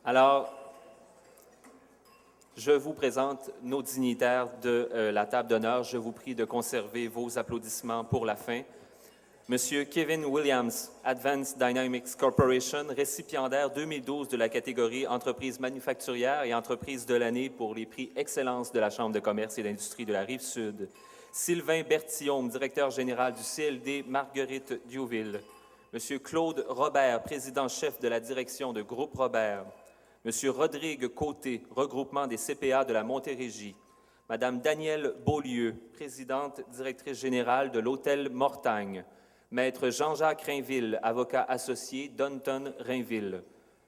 Alors, je vous présente nos dignitaires de la table d'honneur. Je vous prie de conserver vos applaudissements pour la fin. Monsieur Kevin Williams, Advanced Dynamics Corporation, récipiendaire 2012 de la catégorie Entreprise manufacturière et Entreprise de l'année pour les prix Excellence de la Chambre de commerce et d'industrie de la Rive-Sud. Sylvain Bertillaume, directeur général du CLD Marguerite Diouville. Monsieur Claude Robert, président-chef de la direction de Groupe Robert. Monsieur Rodrigue Côté, regroupement des CPA de la Montérégie. Madame Danielle Beaulieu, présidente directrice générale de l'Hôtel Mortagne. Maître Jean-Jacques Rainville, avocat associé Dunton Rainville.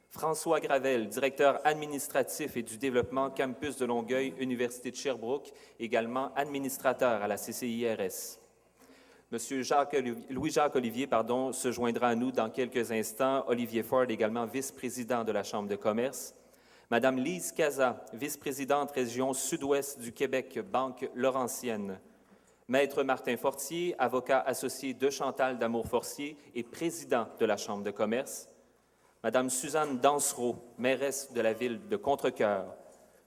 François Gravel, directeur administratif et du développement Campus de Longueuil, Université de Sherbrooke, également administrateur à la CCIRS. Monsieur Louis-Jacques Olivier se joindra à nous dans quelques instants. Olivier Ford, également vice-président de la Chambre de commerce. Madame Lise Casa, vice-présidente région sud-ouest du Québec, Banque Laurentienne. Maître Martin Fortier, avocat associé de Chantal d'Amour-Fortier et président de la Chambre de commerce. Madame Suzanne Dansereau, mairesse de la ville de Contrecœur.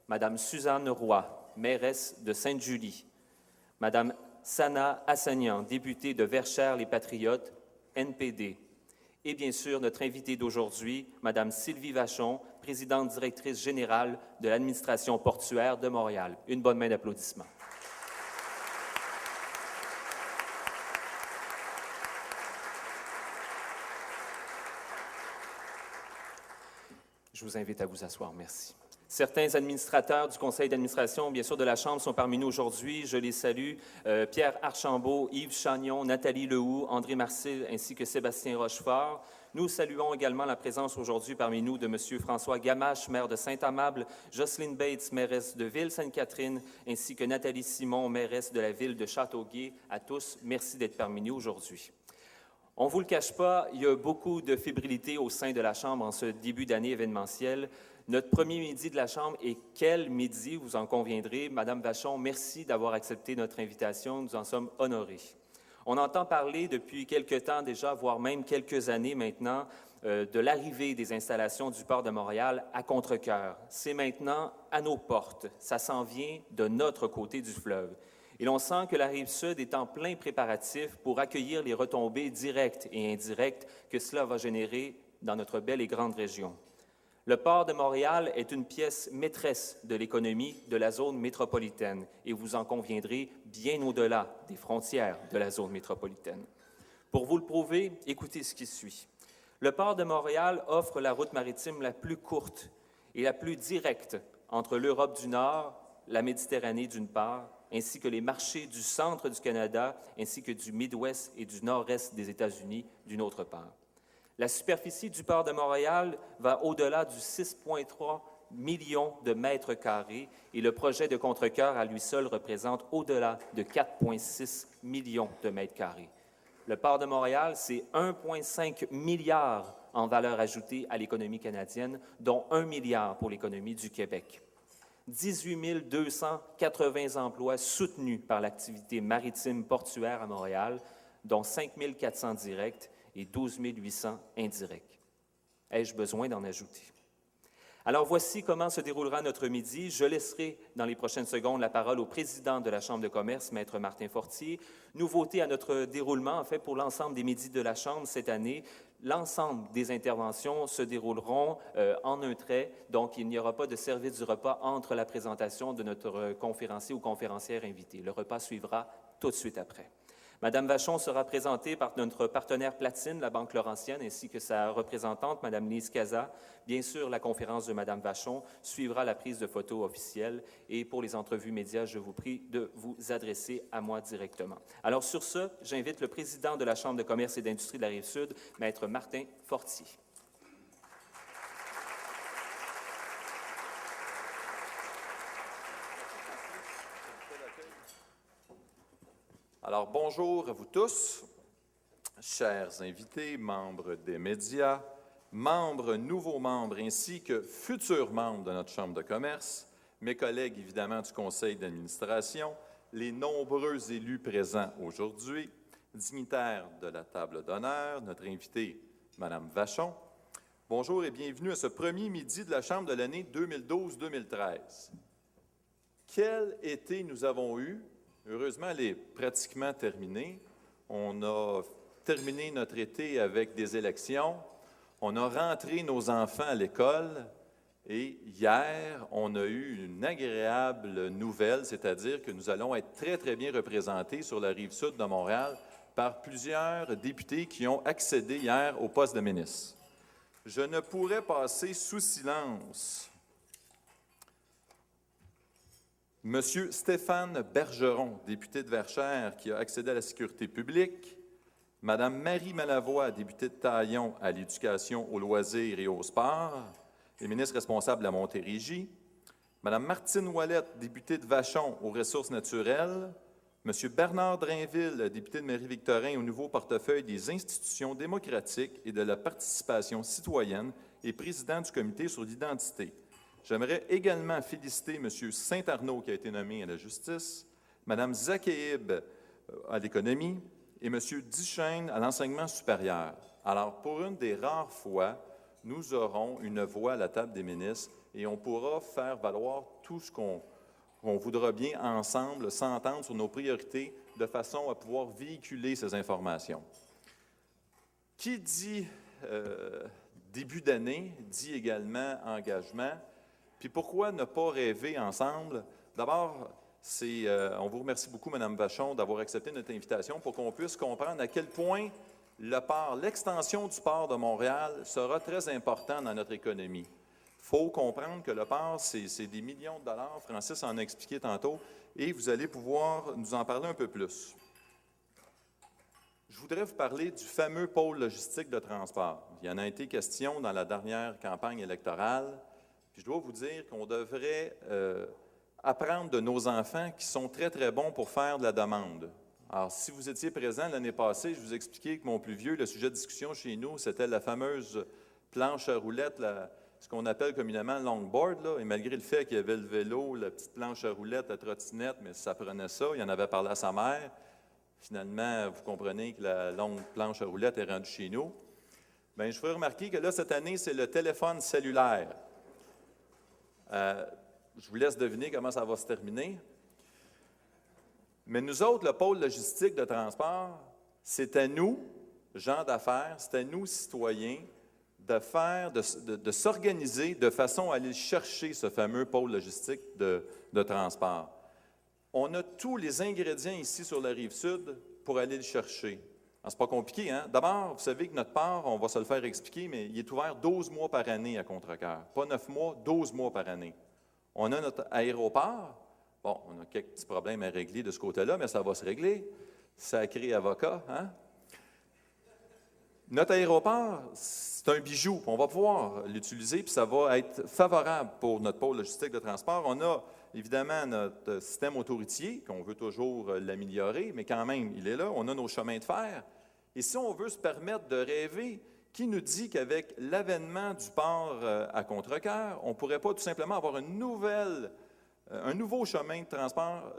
Madame Suzanne Roy, mairesse de Sainte-Julie. Madame Sana Assagnan, députée de Verchères-les-Patriotes, NPD. Et bien sûr, notre invitée d'aujourd'hui, Madame Sylvie Vachon, présidente directrice générale de l'administration portuaire de Montréal. Une bonne main d'applaudissements. Je vous invite à vous asseoir. Merci. Certains administrateurs du conseil d'administration, bien sûr, de la Chambre sont parmi nous aujourd'hui. Je les salue. Pierre Archambault, Yves Chagnon, Nathalie Lehoux, André Marcil ainsi que Sébastien Rochefort. Nous saluons également la présence aujourd'hui parmi nous de M. François Gamache, maire de Saint-Amable, Jocelyne Bates, mairesse de Ville-Sainte-Catherine, ainsi que Nathalie Simon, mairesse de la ville de Châteauguay. À tous, merci d'être parmi nous aujourd'hui. On ne vous le cache pas, il y a beaucoup de fébrilité au sein de la Chambre en ce début d'année événementielle. Notre premier midi de la Chambre, et quel midi, vous en conviendrez. Madame Vachon, merci d'avoir accepté notre invitation. Nous en sommes honorés. On entend parler depuis quelque temps déjà, voire même quelques années maintenant, de l'arrivée des installations du port de Montréal à Contrecœur. C'est maintenant à nos portes. Ça s'en vient de notre côté du fleuve. Et l'on sent que la Rive-Sud est en plein préparatif pour accueillir les retombées directes et indirectes que cela va générer dans notre belle et grande région. Le port de Montréal est une pièce maîtresse de l'économie de la zone métropolitaine et vous en conviendrez bien au-delà des frontières de la zone métropolitaine. Pour vous le prouver, écoutez ce qui suit. Le port de Montréal offre la route maritime la plus courte et la plus directe entre l'Europe du Nord, la Méditerranée d'une part, ainsi que les marchés du centre du Canada, ainsi que du Midwest et du nord-est des États-Unis d'une autre part. La superficie du port de Montréal va au-delà du 6,3 millions de mètres carrés et le projet de Contrecœur à lui seul représente au-delà de 4,6 millions de mètres carrés. Le port de Montréal, c'est 1,5 milliard en valeur ajoutée à l'économie canadienne, dont 1 milliard pour l'économie du Québec. 18 280 emplois soutenus par l'activité maritime portuaire à Montréal, dont 5 400 directs et 12 800 indirects. Ai-je besoin d'en ajouter? Alors voici comment se déroulera notre midi. Je laisserai dans les prochaines secondes la parole au président de la Chambre de commerce, Maître Martin Fortier. Nouveauté à notre déroulement, en fait, pour l'ensemble des midis de la Chambre cette année, l'ensemble des interventions se dérouleront en un trait, donc il n'y aura pas de service du repas entre la présentation de notre conférencier ou conférencière invité. Le repas suivra tout de suite après. Madame Vachon sera présentée par notre partenaire Platine, la Banque Laurentienne, ainsi que sa représentante, Madame Lise Casa. Bien sûr, la conférence de Madame Vachon suivra la prise de photos officielle. Et pour les entrevues médias, je vous prie de vous adresser à moi directement. Alors sur ce, j'invite le président de la Chambre de commerce et d'industrie de la Rive-Sud, Maître Martin Fortier. Alors, bonjour à vous tous, chers invités, membres des médias, nouveaux membres, ainsi que futurs membres de notre Chambre de commerce, mes collègues, évidemment, du conseil d'administration, les nombreux élus présents aujourd'hui, dignitaires de la table d'honneur, notre invitée, Mme Vachon, Bonjour et bienvenue à ce premier midi de la Chambre de l'année 2012-2013. Quel été nous avons eu? Heureusement, elle est pratiquement terminée. On a terminé notre été avec des élections. On a rentré nos enfants à l'école. Et hier, on a eu une agréable nouvelle, c'est-à-dire que nous allons être très, très bien représentés sur la rive sud de Montréal par plusieurs députés qui ont accédé hier au poste de ministre. Je ne pourrais passer sous silence M. Stéphane Bergeron, député de Verchères, qui a accédé à la sécurité publique, Mme Marie Malavoie, députée de Taillon, à l'éducation, aux loisirs et au sport, et ministre responsable de la Montérégie, Mme Martine Ouellette, députée de Vachon, aux ressources naturelles, M. Bernard Drainville, député de Marie-Victorin, au nouveau portefeuille des institutions démocratiques et de la participation citoyenne et président du comité sur l'identité. J'aimerais également féliciter M. Saint-Arnaud, qui a été nommé à la justice, Mme Zakeib à l'économie et M. Duchesne à l'enseignement supérieur. Alors, pour une des rares fois, nous aurons une voix à la table des ministres et on pourra faire valoir tout ce qu'on voudra bien ensemble, s'entendre sur nos priorités de façon à pouvoir véhiculer ces informations. Qui dit début d'année dit également engagement. Puis pourquoi ne pas rêver ensemble? D'abord, on vous remercie beaucoup, Mme Vachon, d'avoir accepté notre invitation pour qu'on puisse comprendre à quel point l'extension du port de Montréal sera très important dans notre économie. Il faut comprendre que le port, c'est des millions de dollars. Francis en a expliqué tantôt, et vous allez pouvoir nous en parler un peu plus. Je voudrais vous parler du fameux pôle logistique de transport. Il y en a été question dans la dernière campagne électorale. Puis je dois vous dire qu'on devrait apprendre de nos enfants qui sont très, très bons pour faire de la demande. Alors, si vous étiez présent l'année passée, je vous expliquais que mon plus vieux, le sujet de discussion chez nous, c'était la fameuse planche à roulettes, ce qu'on appelle communément longboard. Là, et malgré le fait qu'il y avait le vélo, la petite planche à roulettes, la trottinette, mais ça prenait ça, il en avait parlé à sa mère. Finalement, vous comprenez que la longue planche à roulettes est rendue chez nous. Bien, je ferai remarquer que là, cette année, c'est le téléphone cellulaire. Je vous laisse deviner comment ça va se terminer. Mais nous autres, le pôle logistique de transport, c'est à nous, gens d'affaires, c'est à nous, citoyens, de s'organiser de façon à aller chercher ce fameux pôle logistique de transport. On a tous les ingrédients ici sur la Rive-Sud pour aller le chercher. C'est pas compliqué, hein? D'abord, vous savez que notre port, on va se le faire expliquer, mais il est ouvert 12 mois par année à Contrecœur. Pas 9 mois, 12 mois par année. On a notre aéroport. Bon, on a quelques petits problèmes à régler de ce côté-là, mais ça va se régler. Sacré avocat, hein? Notre aéroport, c'est un bijou. On va pouvoir l'utiliser, puis ça va être favorable pour notre pôle logistique de transport. On a évidemment notre système autoroutier, qu'on veut toujours l'améliorer, mais quand même, il est là. On a nos chemins de fer. Et si on veut se permettre de rêver, qui nous dit qu'avec l'avènement du port à Contrecœur, on ne pourrait pas tout simplement avoir un nouveau chemin de transport,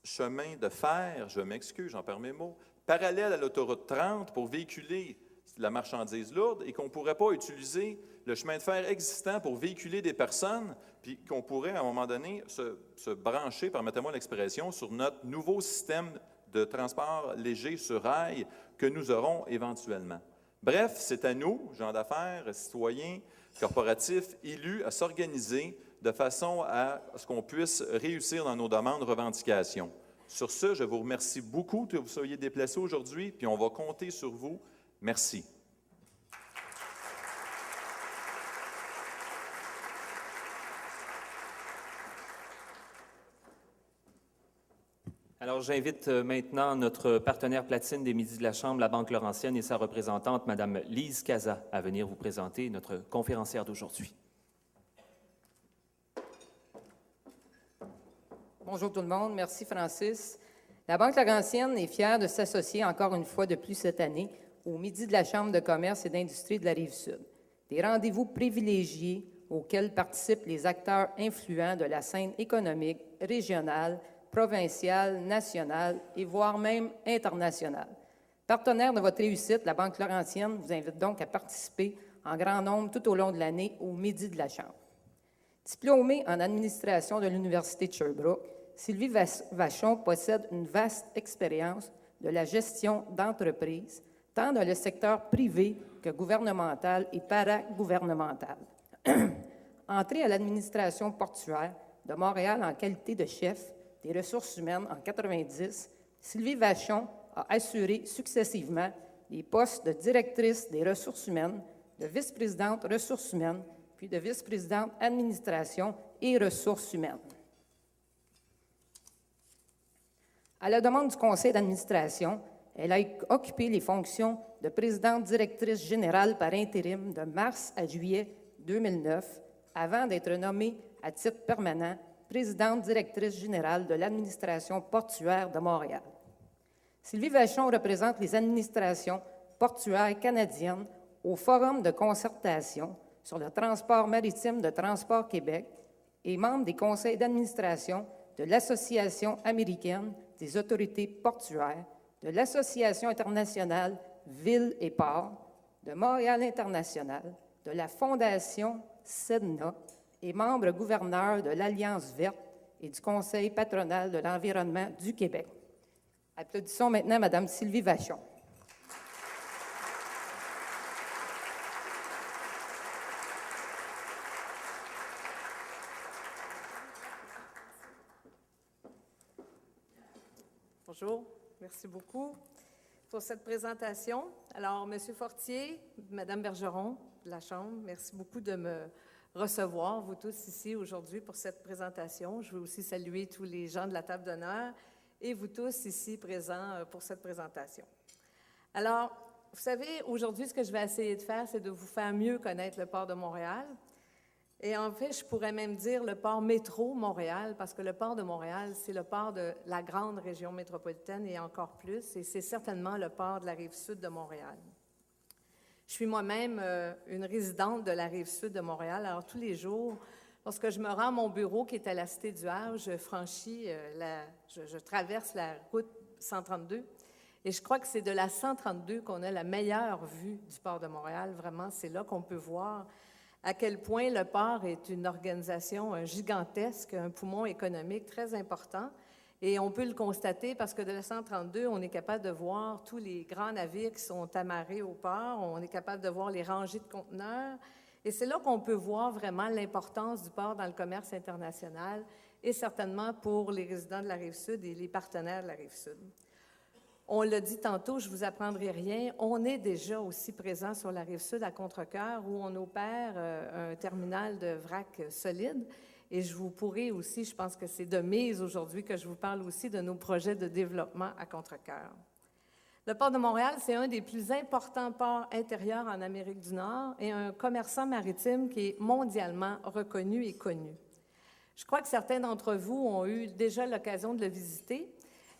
chemin de fer, je m'excuse, j'en perds mes mots, parallèle à l'autoroute 30 pour véhiculer la marchandise lourde et qu'on ne pourrait pas utiliser le chemin de fer existant pour véhiculer des personnes, puis qu'on pourrait, à un moment donné, se brancher, permettez-moi l'expression, sur notre nouveau système de transport léger sur rail que nous aurons éventuellement. Bref, c'est à nous, gens d'affaires, citoyens, corporatifs, élus, à s'organiser de façon à ce qu'on puisse réussir dans nos demandes, revendications. Sur ce, je vous remercie beaucoup que vous soyez déplacés aujourd'hui, puis on va compter sur vous. Merci. Alors, j'invite maintenant notre partenaire platine des Midis de la Chambre, la Banque Laurentienne, et sa représentante, Mme Lise Casa, à venir vous présenter notre conférencière d'aujourd'hui. Bonjour tout le monde. Merci, Francis. La Banque Laurentienne est fière de s'associer encore une fois de plus cette année au Midi de la Chambre de commerce et d'industrie de la Rive-Sud. Des rendez-vous privilégiés auxquels participent les acteurs influents de la scène économique, régionale, provinciale, nationale et voire même internationale. Partenaire de votre réussite, la Banque Laurentienne vous invite donc à participer en grand nombre tout au long de l'année au Midi de la Chambre. Diplômée en administration de l'Université de Sherbrooke, Sylvie Vachon possède une vaste expérience de la gestion d'entreprises, tant dans le secteur privé que gouvernemental et paragouvernemental. Entrée à l'administration portuaire de Montréal en qualité de chef des ressources humaines en 1990, Sylvie Vachon a assuré successivement les postes de directrice des ressources humaines, de vice-présidente ressources humaines, puis de vice-présidente administration et ressources humaines. À la demande du conseil d'administration, elle a occupé les fonctions de présidente directrice générale par intérim de mars à juillet 2009, avant d'être nommée à titre permanent présidente directrice générale de l'administration portuaire de Montréal. Sylvie Vachon représente les administrations portuaires canadiennes au Forum de concertation sur le transport maritime de Transport Québec et membre des conseils d'administration de l'Association américaine des autorités portuaires, de l'Association internationale Villes et Ports, de Montréal International, de la Fondation SEDNA et membre gouverneur de l'Alliance verte et du Conseil patronal de l'environnement du Québec. Applaudissons maintenant Mme Sylvie Vachon. Bonjour, merci beaucoup pour cette présentation. Alors, M. Fortier, Mme Bergeron de la Chambre, merci beaucoup de me recevoir, vous tous ici aujourd'hui pour cette présentation. Je veux aussi saluer tous les gens de la table d'honneur et vous tous ici présents pour cette présentation. Alors, vous savez, aujourd'hui, ce que je vais essayer de faire, c'est de vous faire mieux connaître le port de Montréal. Et en fait, je pourrais même dire le port métro Montréal, parce que le port de Montréal, c'est le port de la grande région métropolitaine et encore plus, et c'est certainement le port de la Rive-Sud de Montréal. Je suis moi-même une résidente de la Rive-Sud de Montréal. Alors, tous les jours, lorsque je me rends à mon bureau, qui est à la Cité du Havre, je franchis, je traverse la route 132. Et je crois que c'est de la 132 qu'on a la meilleure vue du port de Montréal. Vraiment, c'est là qu'on peut voir à quel point le port est une organisation gigantesque, un poumon économique très important. Et on peut le constater parce que de la 132, on est capable de voir tous les grands navires qui sont amarrés au port, on est capable de voir les rangées de conteneurs. Et c'est là qu'on peut voir vraiment l'importance du port dans le commerce international et certainement pour les résidents de la Rive-Sud et les partenaires de la Rive-Sud. On l'a dit tantôt, je ne vous apprendrai rien, on est déjà aussi présent sur la Rive-Sud à Contrecoeur où on opère un terminal de vrac solide. Et je vous pourrai aussi, je pense que c'est de mise aujourd'hui que je vous parle aussi de nos projets de développement à Contrecoeur. Le port de Montréal, c'est un des plus importants ports intérieurs en Amérique du Nord et un commerçant maritime qui est mondialement reconnu et connu. Je crois que certains d'entre vous ont eu déjà l'occasion de le visiter.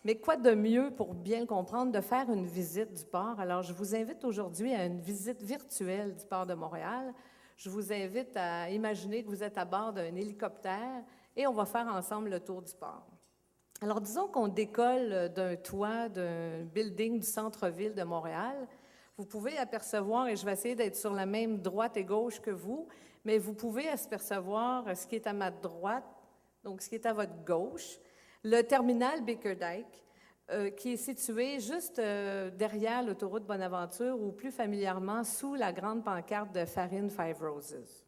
Mais quoi de mieux, pour bien le comprendre, de faire une visite du port? Alors, je vous invite aujourd'hui à une visite virtuelle du port de Montréal. Je vous invite à imaginer que vous êtes à bord d'un hélicoptère et on va faire ensemble le tour du port. Alors, disons qu'on décolle d'un toit d'un building du centre-ville de Montréal. Vous pouvez apercevoir, et je vais essayer d'être sur la même droite et gauche que vous, mais vous pouvez apercevoir ce qui est à ma droite, donc ce qui est à votre gauche. Le terminal Bickerdike, qui est situé juste derrière l'autoroute Bonaventure ou plus familièrement sous la grande pancarte de Farine Five Roses.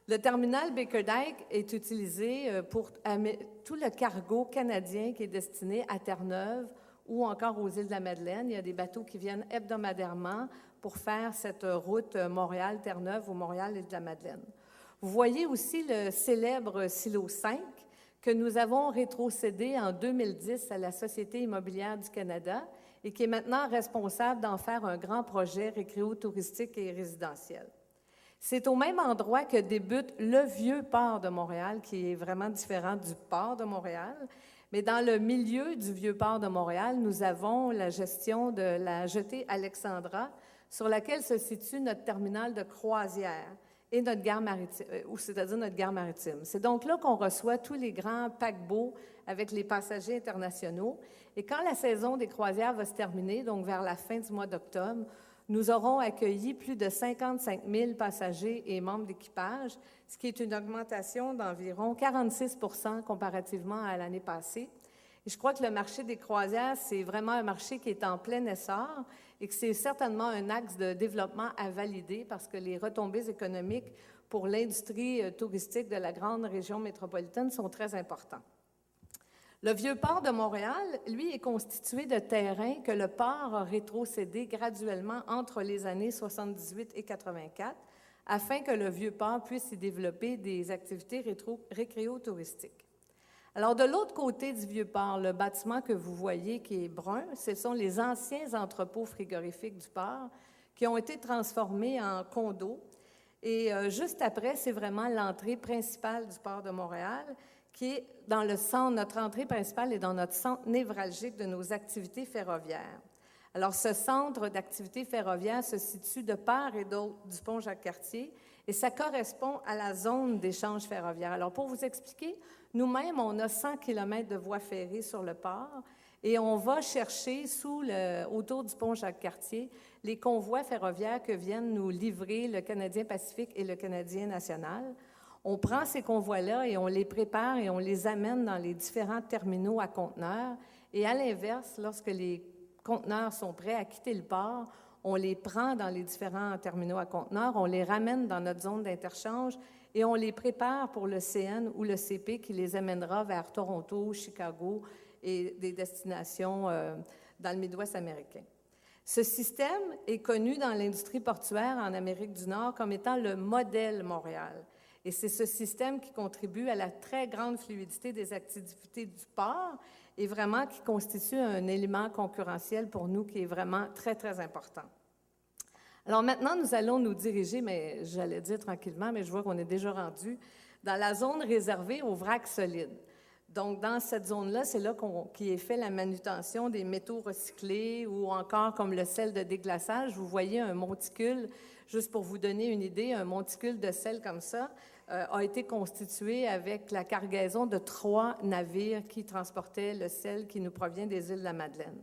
Le terminal Bickerdike est utilisé pour tout le cargo canadien qui est destiné à Terre-Neuve ou encore aux îles de la Madeleine. Il y a des bateaux qui viennent hebdomadairement pour faire cette route Montréal-Terre-Neuve ou Montréal-île de la Madeleine. Vous voyez aussi le célèbre Silo 5, que nous avons rétrocédé en 2010 à la Société immobilière du Canada et qui est maintenant responsable d'en faire un grand projet récréo-touristique et résidentiel. C'est au même endroit que débute le vieux port de Montréal, qui est vraiment différent du port de Montréal. Mais dans le milieu du vieux port de Montréal, nous avons la gestion de la jetée Alexandra, sur laquelle se situe notre terminal de croisière et notre gare maritime, c'est-à-dire notre gare maritime. C'est donc là qu'on reçoit tous les grands paquebots avec les passagers internationaux. Et quand la saison des croisières va se terminer, donc vers la fin du mois d'octobre, nous aurons accueilli plus de 55 000 passagers et membres d'équipage, ce qui est une augmentation d'environ 46 % comparativement à l'année passée. Et je crois que le marché des croisières, c'est vraiment un marché qui est en plein essor et que c'est certainement un axe de développement à valider parce que les retombées économiques pour l'industrie touristique de la grande région métropolitaine sont très importantes. Le Vieux-Port de Montréal, lui, est constitué de terrains que le port a rétrocédés graduellement entre les années 78 et 84 afin que le Vieux-Port puisse y développer des activités récréo-touristiques. Alors, de l'autre côté du Vieux-Port, le bâtiment que vous voyez qui est brun, ce sont les anciens entrepôts frigorifiques du port qui ont été transformés en condos. Et juste après, c'est vraiment l'entrée principale du port de Montréal qui est dans le centre. Notre entrée principale est dans notre centre névralgique de nos activités ferroviaires. Alors, ce centre d'activités ferroviaires se situe de part et d'autre du pont Jacques-Cartier et ça correspond à la zone d'échange ferroviaire. Alors, pour vous expliquer, nous-mêmes, on a 100 km de voies ferrées sur le port et on va chercher autour du pont Jacques-Cartier les convois ferroviaires que viennent nous livrer le Canadien Pacifique et le Canadien National. On prend ces convois-là et on les prépare et on les amène dans les différents terminaux à conteneurs. Et à l'inverse, lorsque les conteneurs sont prêts à quitter le port, on les prend dans les différents terminaux à conteneurs, on les ramène dans notre zone d'interchange et on les prépare pour le CN ou le CP qui les amènera vers Toronto, Chicago et des destinations dans le Midwest américain. Ce système est connu dans l'industrie portuaire en Amérique du Nord comme étant le modèle Montréal. Et c'est ce système qui contribue à la très grande fluidité des activités du port et vraiment qui constitue un élément concurrentiel pour nous qui est vraiment très, très important. Alors maintenant, nous allons nous diriger, mais j'allais dire tranquillement, mais je vois qu'on est déjà rendu, dans la zone réservée aux vracs solides. Donc, dans cette zone-là, c'est là qu'est fait la manutention des métaux recyclés ou encore comme le sel de déglaçage. Vous voyez un monticule, juste pour vous donner une idée, un monticule de sel comme ça a été constitué avec la cargaison de 3 navires qui transportaient le sel qui nous provient des îles de la Madeleine.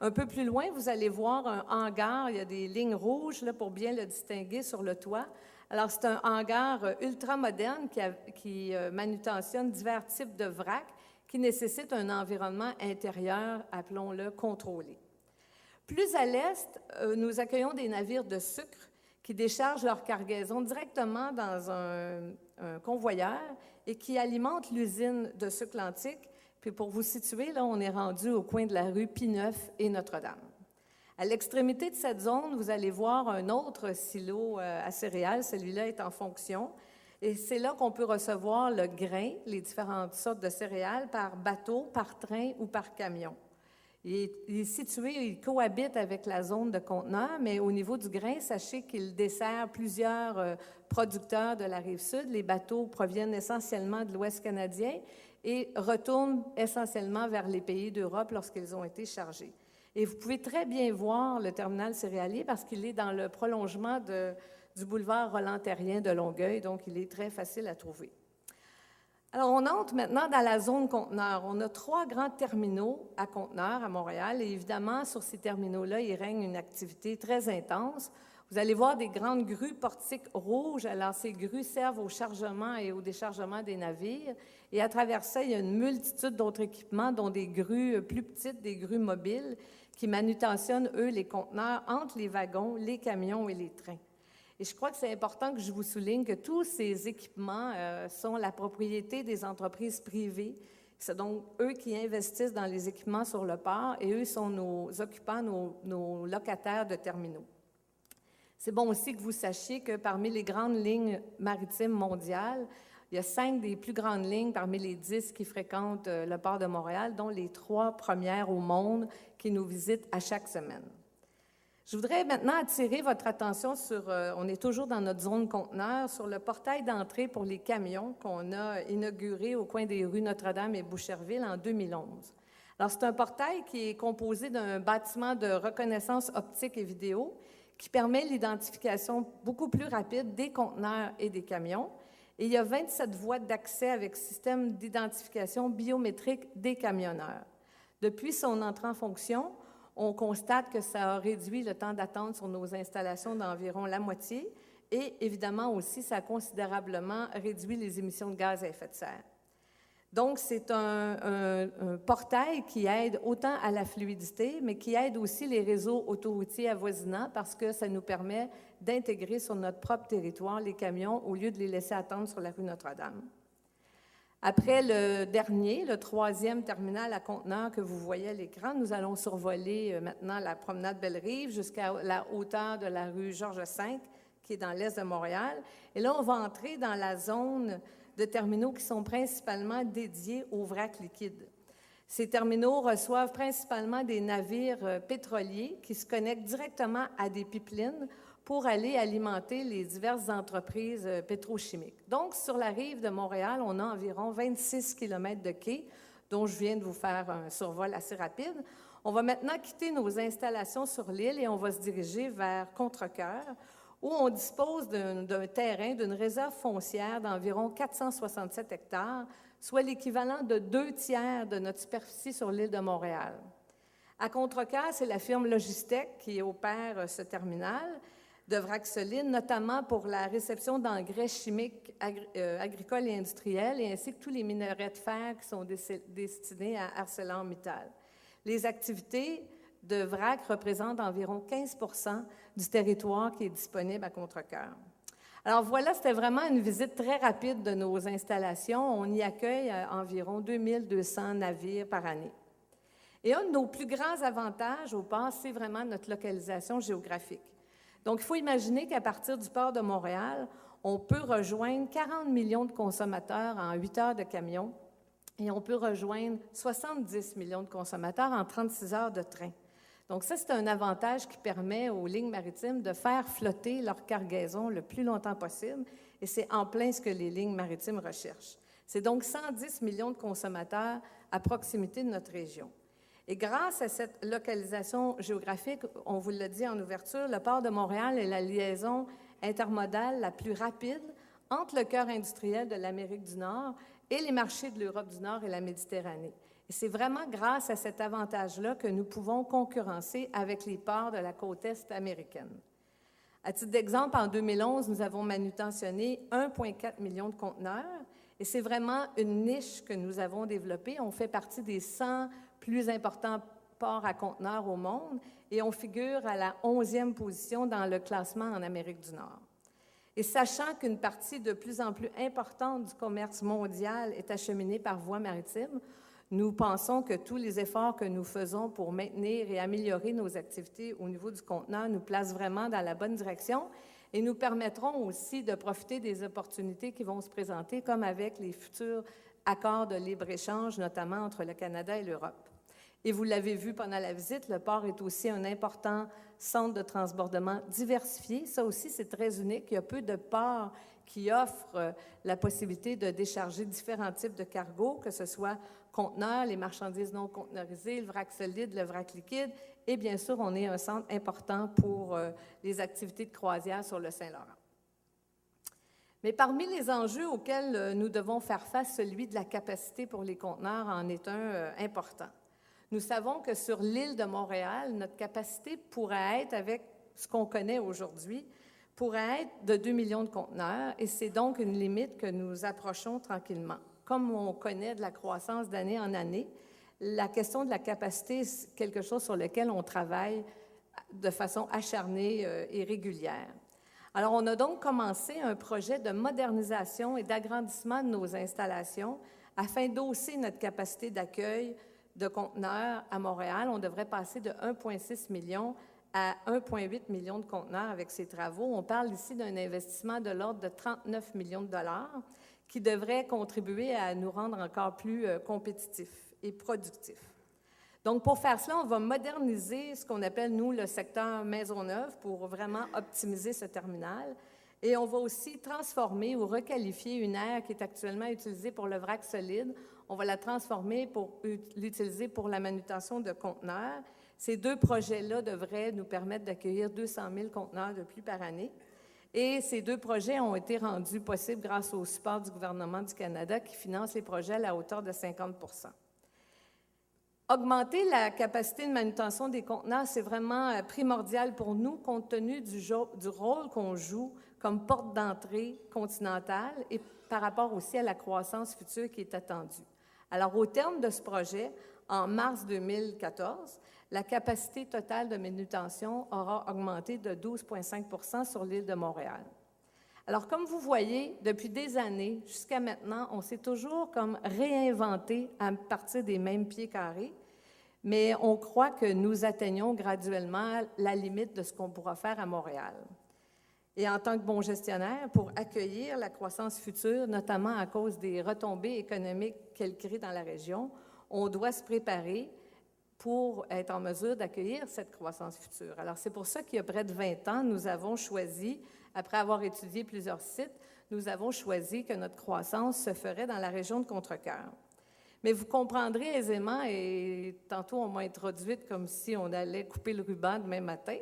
Un peu plus loin, vous allez voir un hangar, il y a des lignes rouges là, pour bien le distinguer sur le toit. Alors, c'est un hangar ultra-moderne qui manutentionne divers types de vracs qui nécessitent un environnement intérieur, appelons-le, contrôlé. Plus à l'est, nous accueillons des navires de sucre qui déchargent leur cargaison directement dans un convoyeur et qui alimentent l'usine de sucre Lantique. Puis pour vous situer, là, on est rendu au coin de la rue Pie-Neuf et Notre-Dame. À l'extrémité de cette zone, vous allez voir un autre silo à céréales. Celui-là est en fonction. Et c'est là qu'on peut recevoir le grain, les différentes sortes de céréales, par bateau, par train ou par camion. Il est situé, il cohabite avec la zone de conteneurs, mais au niveau du grain, sachez qu'il dessert plusieurs producteurs de la Rive-Sud. Les bateaux proviennent essentiellement de l'Ouest canadien et retournent essentiellement vers les pays d'Europe lorsqu'ils ont été chargés. Et vous pouvez très bien voir le terminal céréalier parce qu'il est dans le prolongement du boulevard Roland-Terrien de Longueuil, donc il est très facile à trouver. Alors, on entre maintenant dans la zone conteneurs. On a 3 grands terminaux à conteneurs à Montréal et évidemment, sur ces terminaux-là, il règne une activité très intense. Vous allez voir des grandes grues portiques rouges. Alors, ces grues servent au chargement et au déchargement des navires. Et à travers ça, il y a une multitude d'autres équipements, dont des grues plus petites, des grues mobiles, qui manutentionnent, eux, les conteneurs entre les wagons, les camions et les trains. Et je crois que c'est important que je vous souligne que tous ces équipements sont la propriété des entreprises privées. C'est donc eux qui investissent dans les équipements sur le port et eux sont nos occupants, nos locataires de terminaux. C'est bon aussi que vous sachiez que parmi les grandes lignes maritimes mondiales, il y a 5 des plus grandes lignes parmi les 10 qui fréquentent le port de Montréal, dont les 3 premières au monde qui nous visitent à chaque semaine. Je voudrais maintenant attirer votre attention sur, on est toujours dans notre zone conteneur, sur le portail d'entrée pour les camions qu'on a inauguré au coin des rues Notre-Dame et Boucherville en 2011. Alors, c'est un portail qui est composé d'un bâtiment de reconnaissance optique et vidéo qui permet l'identification beaucoup plus rapide des conteneurs et des camions. Et il y a 27 voies d'accès avec système d'identification biométrique des camionneurs. Depuis son entrée en fonction, on constate que ça a réduit le temps d'attente sur nos installations d'environ la moitié et évidemment aussi, ça a considérablement réduit les émissions de gaz à effet de serre. Donc, c'est un portail qui aide autant à la fluidité, mais qui aide aussi les réseaux autoroutiers avoisinants parce que ça nous permet d'intégrer sur notre propre territoire les camions au lieu de les laisser attendre sur la rue Notre-Dame. Après le troisième terminal à conteneurs que vous voyez à l'écran, nous allons survoler maintenant la promenade Belle-Rive jusqu'à la hauteur de la rue Georges V, qui est dans l'est de Montréal. Et là, on va entrer dans la zone de terminaux qui sont principalement dédiés aux vracs liquides. Ces terminaux reçoivent principalement des navires pétroliers qui se connectent directement à des pipelines pour aller alimenter les diverses entreprises pétrochimiques. Donc, sur la rive de Montréal, on a environ 26 km de quais, dont je viens de vous faire un survol assez rapide. On va maintenant quitter nos installations sur l'île et on va se diriger vers Contrecœur, où on dispose d'un terrain, d'une réserve foncière d'environ 467 hectares, soit l'équivalent de 2/3 de notre superficie sur l'île de Montréal. À Contrecœur, c'est la firme Logistec qui opère ce terminal de vrac solide, notamment pour la réception d'engrais chimiques agricoles et industriels, et ainsi que tous les minerais de fer qui sont destinés à ArcelorMittal. Les activités de vrac représentent environ 15 % du territoire qui est disponible à Contrecœur. Alors voilà, c'était vraiment une visite très rapide de nos installations. On y accueille environ 2200 navires par année. Et un de nos plus grands avantages au port, c'est vraiment notre localisation géographique. Donc, il faut imaginer qu'à partir du port de Montréal, on peut rejoindre 40 millions de consommateurs en 8 heures de camion et on peut rejoindre 70 millions de consommateurs en 36 heures de train. Donc, ça, c'est un avantage qui permet aux lignes maritimes de faire flotter leur cargaison le plus longtemps possible et c'est en plein ce que les lignes maritimes recherchent. C'est donc 110 millions de consommateurs à proximité de notre région. Et grâce à cette localisation géographique, on vous l'a dit en ouverture, le port de Montréal est la liaison intermodale la plus rapide entre le cœur industriel de l'Amérique du Nord et les marchés de l'Europe du Nord et la Méditerranée. Et c'est vraiment grâce à cet avantage-là que nous pouvons concurrencer avec les ports de la côte est américaine. À titre d'exemple, en 2011, nous avons manutentionné 1,4 million de conteneurs et c'est vraiment une niche que nous avons développée. On fait partie des 100 plus importants ports à conteneurs au monde et on figure à la 11e position dans le classement en Amérique du Nord. Et sachant qu'une partie de plus en plus importante du commerce mondial est acheminée par voie maritime, nous pensons que tous les efforts que nous faisons pour maintenir et améliorer nos activités au niveau du conteneur nous placent vraiment dans la bonne direction et nous permettront aussi de profiter des opportunités qui vont se présenter, comme avec les futurs accords de libre-échange, notamment entre le Canada et l'Europe. Et vous l'avez vu pendant la visite, le port est aussi un important centre de transbordement diversifié. Ça aussi, c'est très unique. Il y a peu de ports qui offrent la possibilité de décharger différents types de cargos, que ce soit conteneurs, les marchandises non conteneurisées, le vrac solide, le vrac liquide. Et bien sûr, on est un centre important pour les activités de croisière sur le Saint-Laurent. Mais parmi les enjeux auxquels nous devons faire face, celui de la capacité pour les conteneurs en est un important. Nous savons que sur l'île de Montréal, notre capacité pourrait être, avec ce qu'on connaît aujourd'hui, pourrait être de 2 millions de conteneurs et c'est donc une limite que nous approchons tranquillement. Comme on connaît de la croissance d'année en année, la question de la capacité est quelque chose sur lequel on travaille de façon acharnée et régulière. Alors, on a donc commencé un projet de modernisation et d'agrandissement de nos installations afin d'hausser notre capacité d'accueil de conteneurs à Montréal. On devrait passer de 1,6 million à 1,8 million de conteneurs avec ces travaux. On parle ici d'un investissement de l'ordre de 39 millions de dollars qui devrait contribuer à nous rendre encore plus compétitifs et productifs. Donc, pour faire cela, on va moderniser ce qu'on appelle, nous, le secteur Maisonneuve pour vraiment optimiser ce terminal. Et on va aussi transformer ou requalifier une aire qui est actuellement utilisée pour le vrac solide. On va la transformer pour l'utiliser pour la manutention de conteneurs. Ces deux projets-là devraient nous permettre d'accueillir 200 000 conteneurs de plus par année. Et ces 2 projets ont été rendus possibles grâce au support du gouvernement du Canada qui finance les projets à la hauteur de 50 %. Augmenter la capacité de manutention des conteneurs, c'est vraiment primordial pour nous, compte tenu du rôle qu'on joue comme porte d'entrée continentale et par rapport aussi à la croissance future qui est attendue. Alors, au terme de ce projet, en mars 2014, la capacité totale de manutention aura augmenté de 12,5 % sur l'île de Montréal. Alors, comme vous voyez, depuis des années jusqu'à maintenant, on s'est toujours comme réinventé à partir des mêmes pieds carrés, mais on croit que nous atteignons graduellement la limite de ce qu'on pourra faire à Montréal. Et en tant que bon gestionnaire, pour accueillir la croissance future, notamment à cause des retombées économiques qu'elle crée dans la région, on doit se préparer pour être en mesure d'accueillir cette croissance future. Alors, c'est pour ça qu'il y a près de 20 ans, nous avons choisi, après avoir étudié plusieurs sites, nous avons choisi que notre croissance se ferait dans la région de Contrecœur. Mais vous comprendrez aisément, et tantôt on m'a introduite comme si on allait couper le ruban demain matin.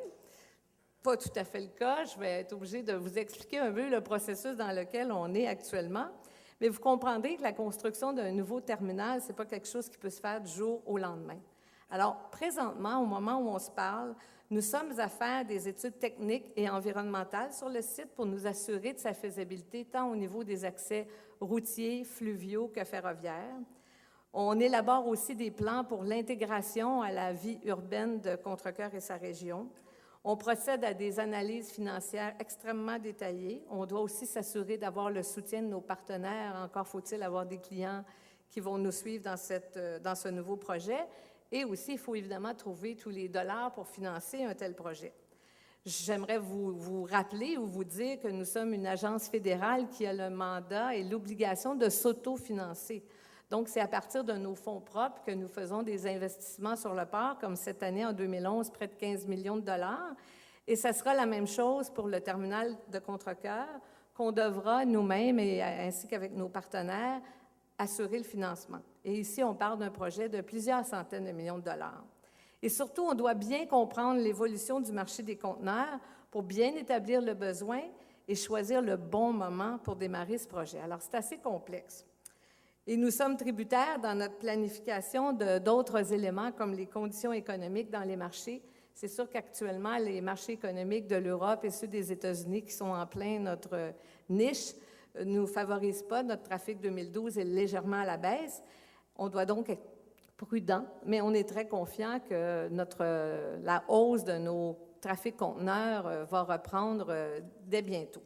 Pas tout à fait le cas. Je vais être obligée de vous expliquer un peu le processus dans lequel on est actuellement. Mais vous comprendrez que la construction d'un nouveau terminal, ce n'est pas quelque chose qui peut se faire du jour au lendemain. Alors, présentement, au moment où on se parle, nous sommes à faire des études techniques et environnementales sur le site pour nous assurer de sa faisabilité, tant au niveau des accès routiers, fluviaux que ferroviaires. On élabore aussi des plans pour l'intégration à la vie urbaine de Contrecœur et sa région. On procède à des analyses financières extrêmement détaillées. On doit aussi s'assurer d'avoir le soutien de nos partenaires. Encore faut-il avoir des clients qui vont nous suivre dans ce nouveau projet. Et aussi, il faut évidemment trouver tous les dollars pour financer un tel projet. J'aimerais vous rappeler ou vous dire que nous sommes une agence fédérale qui a le mandat et l'obligation de s'autofinancer. Donc, c'est à partir de nos fonds propres que nous faisons des investissements sur le port, comme cette année, en 2011, près de 15 millions de dollars. Et ça sera la même chose pour le terminal de Contrecœur, qu'on devra nous-mêmes, ainsi qu'avec nos partenaires, assurer le financement. Et ici, on parle d'un projet de plusieurs centaines de millions de dollars. Et surtout, on doit bien comprendre l'évolution du marché des conteneurs pour bien établir le besoin et choisir le bon moment pour démarrer ce projet. Alors, c'est assez complexe. Et nous sommes tributaires dans notre planification d'autres éléments comme les conditions économiques dans les marchés. C'est sûr qu'actuellement, les marchés économiques de l'Europe et ceux des États-Unis qui sont en plein notre niche ne nous favorisent pas. Notre trafic 2012 est légèrement à la baisse. On doit donc être prudent, mais on est très confiant que la hausse de nos trafics conteneurs va reprendre dès bientôt.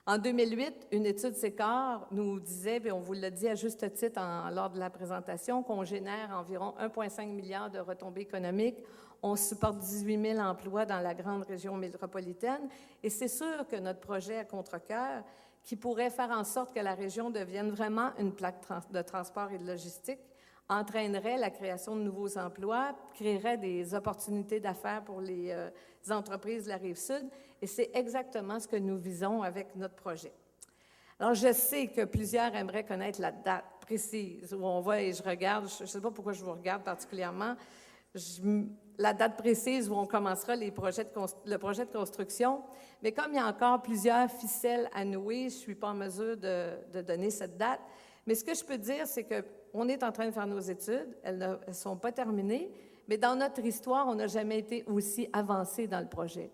En 2008, une étude SECAR nous disait, et on vous l'a dit à juste titre lors de la présentation, qu'on génère environ 1,5 milliard de retombées économiques. On supporte 18 000 emplois dans la grande région métropolitaine. Et c'est sûr que notre projet à Contrecœur, qui pourrait faire en sorte que la région devienne vraiment une plaque de transport et de logistique, entraînerait la création de nouveaux emplois, créerait des opportunités d'affaires pour les entreprises de la Rive-Sud, et c'est exactement ce que nous visons avec notre projet. Alors, je sais que plusieurs aimeraient connaître la date précise où on va, et je regarde, je ne sais pas pourquoi je vous regarde particulièrement, la date précise où on commencera le projet de construction, mais comme il y a encore plusieurs ficelles à nouer, je ne suis pas en mesure de donner cette date, mais ce que je peux dire, c'est qu'on est en train de faire nos études, elles ne sont pas terminées, mais dans notre histoire, on n'a jamais été aussi avancé dans le projet.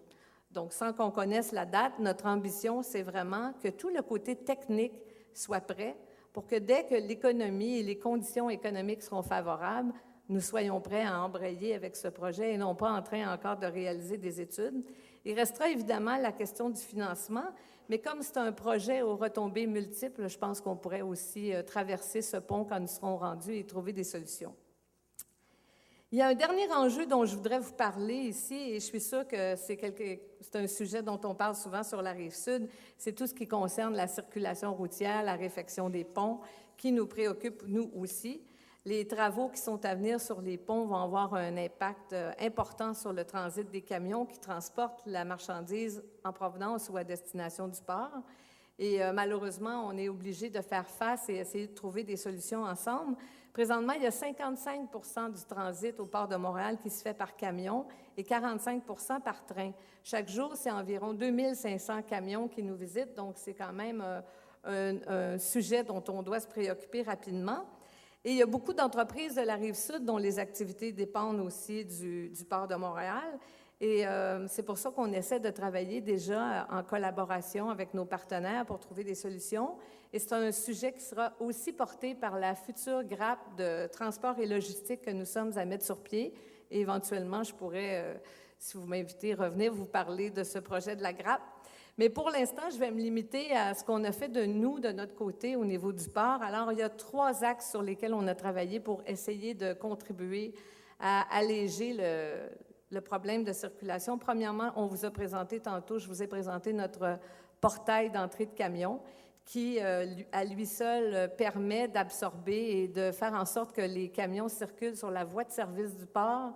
Donc, sans qu'on connaisse la date, notre ambition, c'est vraiment que tout le côté technique soit prêt pour que dès que l'économie et les conditions économiques seront favorables, nous soyons prêts à embrayer avec ce projet et non pas en train encore de réaliser des études. Il restera évidemment la question du financement, mais comme c'est un projet aux retombées multiples, je pense qu'on pourrait aussi traverser ce pont quand nous serons rendus et trouver des solutions. Il y a un dernier enjeu dont je voudrais vous parler ici, et je suis sûre que c'est un sujet dont on parle souvent sur la Rive-Sud, c'est tout ce qui concerne la circulation routière, la réfection des ponts, qui nous préoccupe, nous aussi. Les travaux qui sont à venir sur les ponts vont avoir un impact important sur le transit des camions qui transportent la marchandise en provenance ou à destination du port. Et malheureusement, on est obligé de faire face et essayer de trouver des solutions ensemble Présentement, il y a 55 du transit au port de Montréal qui se fait par camion et 45 par train. Chaque jour, c'est environ 2500 camions qui nous visitent, donc c'est quand même un sujet dont on doit se préoccuper rapidement. Et il y a beaucoup d'entreprises de la Rive-Sud dont les activités dépendent aussi du port de Montréal. Et c'est pour ça qu'on essaie de travailler déjà en collaboration avec nos partenaires pour trouver des solutions. Et c'est un sujet qui sera aussi porté par la future grappe de transport et logistique que nous sommes à mettre sur pied. Et éventuellement, je pourrais, si vous m'invitez, revenir vous parler de ce projet de la grappe. Mais pour l'instant, je vais me limiter à ce qu'on a fait de notre côté, au niveau du port. Alors, il y a 3 axes sur lesquels on a travaillé pour essayer de contribuer à alléger le problème de circulation. Premièrement, on vous a présenté tantôt, je vous ai présenté notre portail d'entrée de camion qui, à lui seul, permet d'absorber et de faire en sorte que les camions circulent sur la voie de service du port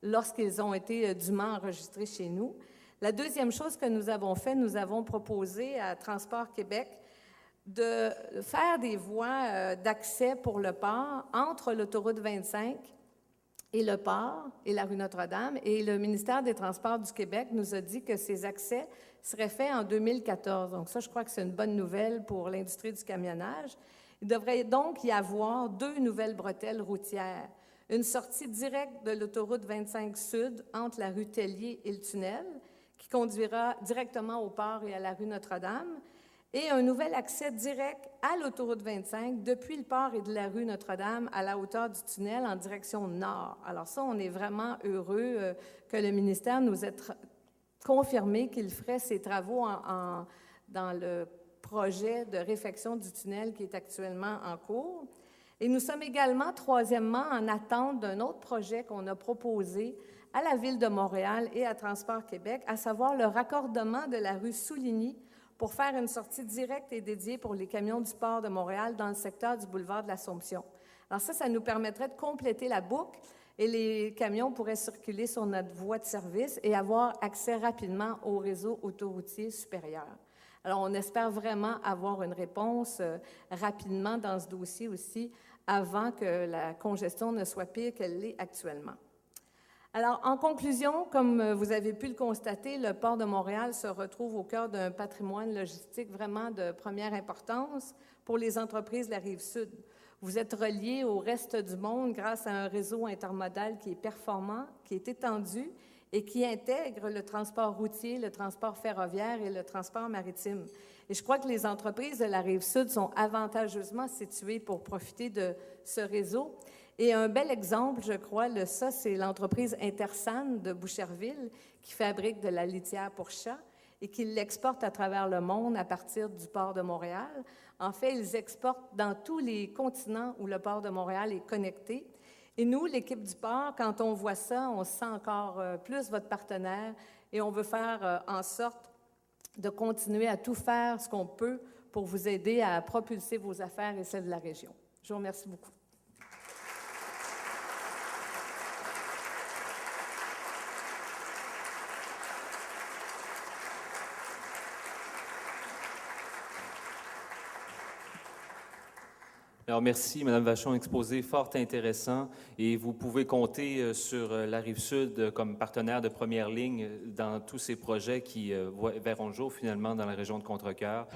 lorsqu'ils ont été dûment enregistrés chez nous. La deuxième chose que nous avons fait, nous avons proposé à Transport Québec de faire des voies d'accès pour le port entre l'autoroute 25 et le port et la rue Notre-Dame. Et le ministère des Transports du Québec nous a dit que ces accès seraient faits en 2014. Donc ça, je crois que c'est une bonne nouvelle pour l'industrie du camionnage. Il devrait donc y avoir 2 nouvelles bretelles routières. Une sortie directe de l'autoroute 25 Sud entre la rue Tellier et le tunnel, qui conduira directement au port et à la rue Notre-Dame, et un nouvel accès direct à l'autoroute 25 depuis le port et de la rue Notre-Dame à la hauteur du tunnel en direction nord. Alors ça, on est vraiment heureux que le ministère nous ait confirmé qu'il ferait ces travaux dans le projet de réfection du tunnel qui est actuellement en cours. Et nous sommes également, troisièmement, en attente d'un autre projet qu'on a proposé à la Ville de Montréal et à Transport Québec, à savoir le raccordement de la rue Souligny pour faire une sortie directe et dédiée pour les camions du port de Montréal dans le secteur du boulevard de l'Assomption. Alors ça nous permettrait de compléter la boucle et les camions pourraient circuler sur notre voie de service et avoir accès rapidement au réseau autoroutier supérieur. Alors, on espère vraiment avoir une réponse rapidement dans ce dossier aussi, avant que la congestion ne soit pire qu'elle l'est actuellement. Alors, en conclusion, comme vous avez pu le constater, le port de Montréal se retrouve au cœur d'un patrimoine logistique vraiment de première importance pour les entreprises de la Rive-Sud. Vous êtes reliés au reste du monde grâce à un réseau intermodal qui est performant, qui est étendu et qui intègre le transport routier, le transport ferroviaire et le transport maritime. Et je crois que les entreprises de la Rive-Sud sont avantageusement situées pour profiter de ce réseau. Et un bel exemple, je crois, ça, c'est l'entreprise Intersan de Boucherville qui fabrique de la litière pour chats et qui l'exporte à travers le monde à partir du port de Montréal. En fait, ils exportent dans tous les continents où le port de Montréal est connecté. Et nous, l'équipe du port, quand on voit ça, on se sent encore plus votre partenaire et on veut faire en sorte de continuer à tout faire ce qu'on peut pour vous aider à propulser vos affaires et celles de la région. Je vous remercie beaucoup. Alors, merci, Mme Vachon, exposé fort intéressant. Et vous pouvez compter sur la Rive-Sud comme partenaire de première ligne dans tous ces projets qui verront le jour finalement dans la région de Contrecœur.